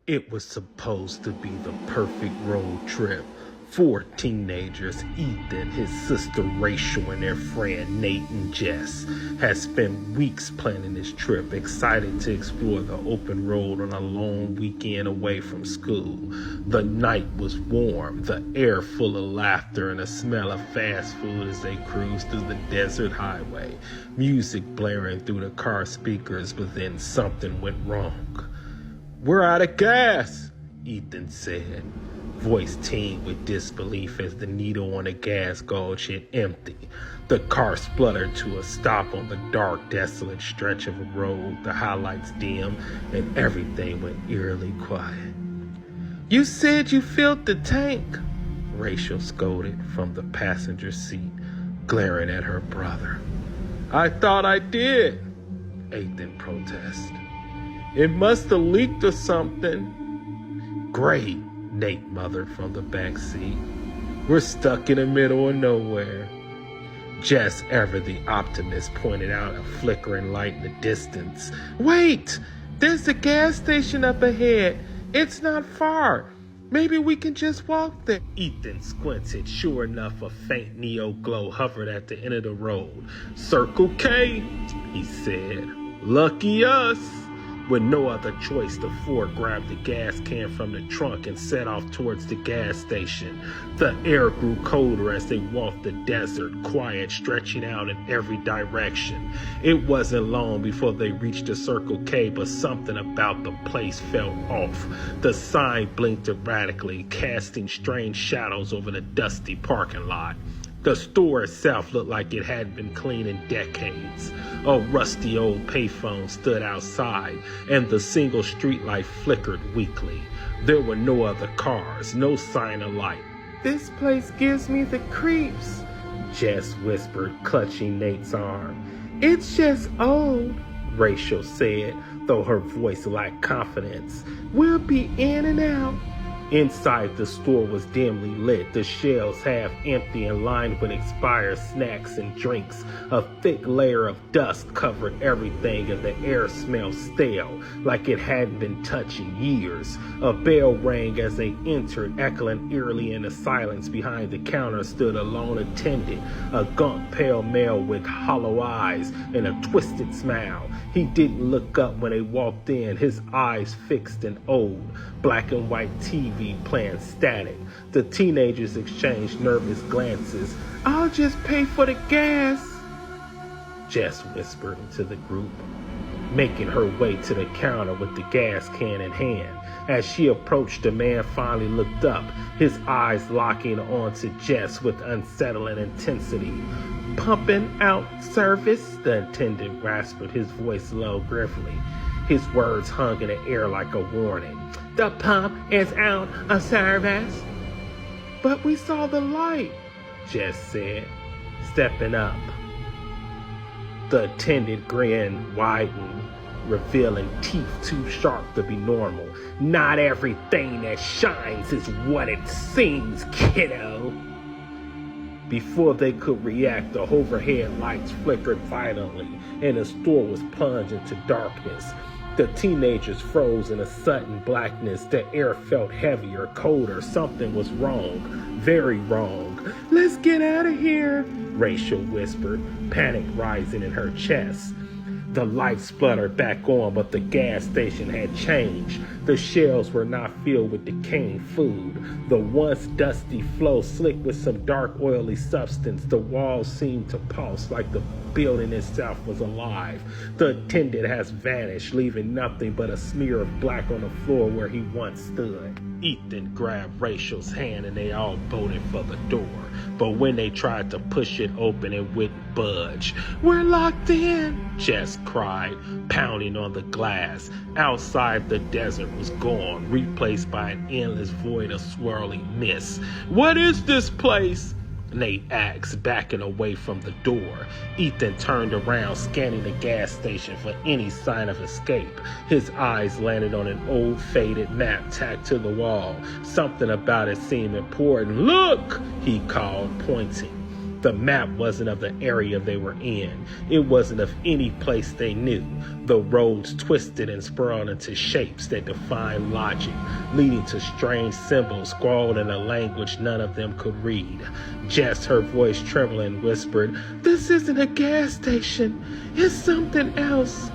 It was supposed to be the perfect road trip. 4 teenagers, Ethan, his sister Rachel, and their friend Nate and Jess, had spent weeks planning this trip, excited to explore the open road on a long weekend away from school. The night was warm, the air full of laughter and a smell of fast food as they cruised through the desert highway, music blaring through the car speakers, but then something went wrong. "We're out of gas," Ethan said, voice teemed with disbelief as the needle on the gas gauge hit empty. The car spluttered to a stop on the dark, desolate stretch of a road, the highlights dim, and everything went eerily quiet. "You said you filled the tank," Rachel scolded from the passenger seat, glaring at her brother. "I thought I did," Ethan protested. "It must have leaked or something." "Great," Nate muttered from the back seat. "We're stuck in the middle of nowhere." Jess, ever the optimist, pointed out a flickering light in the distance. "Wait! There's a gas station up ahead. It's not far. Maybe we can just walk there." Ethan squinted. Sure enough, a faint neo glow hovered at the end of the road. "Circle K," he said. "Lucky us." With no other choice, the four grabbed the gas can from the trunk and set off towards the gas station. The air grew colder as they walked the desert, quiet, stretching out in every direction. It wasn't long before they reached the Circle K, but something about the place felt off. The sign blinked erratically, casting strange shadows over the dusty parking lot. The store itself looked like it hadn't been cleaned in decades. A rusty old payphone stood outside, and the single streetlight flickered weakly. There were no other cars, no sign of light. "This place gives me the creeps," Jess whispered, clutching Nate's arm. "It's just old," Rachel said, though her voice lacked confidence. "We'll be in and out." Inside, the store was dimly lit, the shelves half empty and lined with expired snacks and drinks. A thick layer of dust covered everything, and the air smelled stale, like it hadn't been touched in years. A bell rang as they entered, echoing eerily in the silence. Behind the counter stood a lone attendant, a gaunt, pale male with hollow eyes and a twisted smile. He didn't look up when they walked in, his eyes fixed and old, black and white TV playing static. The teenagers exchanged nervous glances. "I'll just pay for the gas," Jess whispered into the group, making her way to the counter with the gas can in hand. As she approached, the man finally looked up, his eyes locking onto Jess with unsettling intensity. "Pumping out service," the attendant rasped, his voice low, gravely. His words hung in the air like a warning. "The pump is out of service." "But we saw the light," Jess said, stepping up. The attendant grin widened, revealing teeth too sharp to be normal. "Not everything that shines is what it seems, kiddo." Before they could react, the overhead lights flickered violently, and the store was plunged into darkness. The teenagers froze in a sudden blackness. The air felt heavier, colder. Something was wrong, very wrong. "Let's get out of here," Rachel whispered, panic rising in her chest. The lights spluttered back on, but the gas station had changed. The shelves were not filled with decaying food. The once dusty flow slick with some dark oily substance. The walls seemed to pulse like the building itself was alive. The attendant has vanished, leaving nothing but a smear of black on the floor where he once stood. Ethan grabbed Rachel's hand and they all bolted for the door. But when they tried to push it open, it wouldn't budge. "We're locked in," Jess cried, pounding on the glass. Outside, the desert was gone, replaced by an endless void of swirling mist. "What is this place?" Nate asked, backing away from the door. Ethan turned around, scanning the gas station for any sign of escape. His eyes landed on an old faded map tacked to the wall. Something about it seemed important. "Look!" he called, pointing. The map wasn't of the area they were in. It wasn't of any place they knew. The roads twisted and spiraled into shapes that defied logic, leading to strange symbols scrawled in a language none of them could read. Jess, her voice trembling, whispered, "This isn't a gas station. It's something else."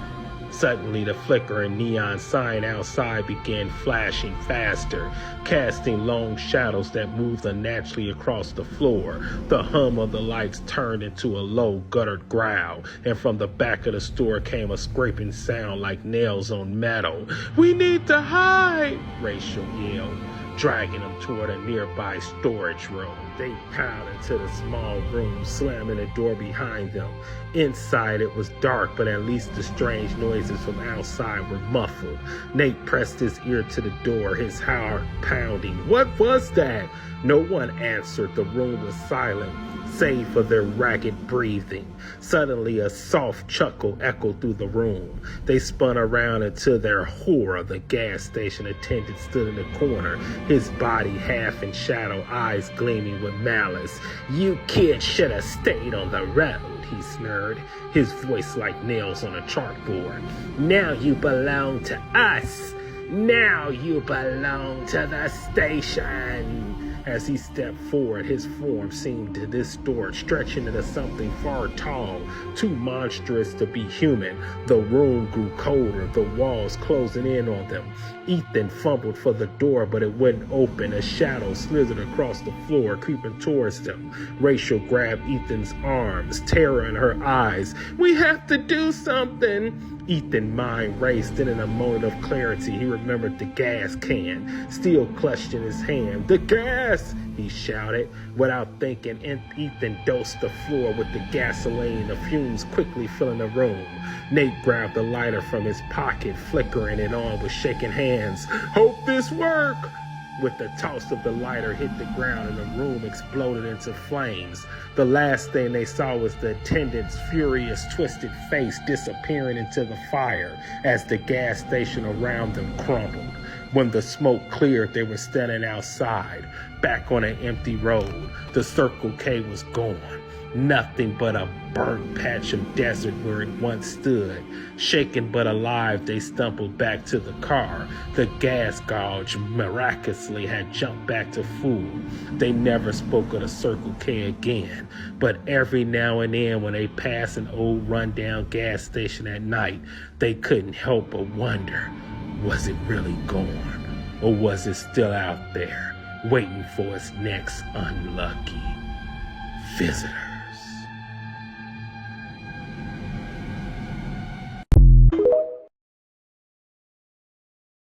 Suddenly, the flickering neon sign outside began flashing faster, casting long shadows that moved unnaturally across the floor. The hum of the lights turned into a low, guttered growl, and from the back of the store came a scraping sound like nails on metal. "We need to hide!" Rachel yelled, dragging them toward a nearby storage room. They piled into the small room, slamming the door behind them. Inside it was dark, but at least the strange noises from outside were muffled. Nate pressed his ear to the door, his heart pounding. What was that? No one answered. The room was silent, save for their ragged breathing. Suddenly, a soft chuckle echoed through the room. They spun around, and to their horror, the gas station attendant stood in the corner, his body half in shadow, eyes gleaming with malice. "You kids should have stayed on the road," he snarled, his voice like nails on a chalkboard. "Now you belong to us. Now you belong to the station." As he stepped forward, his form seemed to distort, stretching into something far tall, too monstrous to be human. The room grew colder, the walls closing in on them. Ethan fumbled for the door, but it wouldn't open. A shadow slithered across the floor, creeping towards them. Rachel grabbed Ethan's arms, terror in her eyes. "We have to do something!" Ethan's mind raced, and in a moment of clarity, he remembered the gas can, still clutched in his hand. "The gas!" he shouted. Without thinking, Ethan dosed the floor with the gasoline, the fumes quickly filling the room. Nate grabbed the lighter from his pocket, flickering it on with shaking hands. "Hope this works!" With the toss of the lighter hit the ground and the room exploded into flames. The last thing they saw was the attendant's furious, twisted face disappearing into the fire as the gas station around them crumbled. When the smoke cleared, they were standing outside, back on an empty road. The Circle K was gone. Nothing but a burnt patch of desert where it once stood. Shaken but alive, they stumbled back to the car. The gas gauge miraculously had jumped back to full. They never spoke of the Circle K again, but every now and then when they passed an old rundown gas station at night, they couldn't help but wonder, was it really gone? Or was it still out there, waiting for its next unlucky visitor?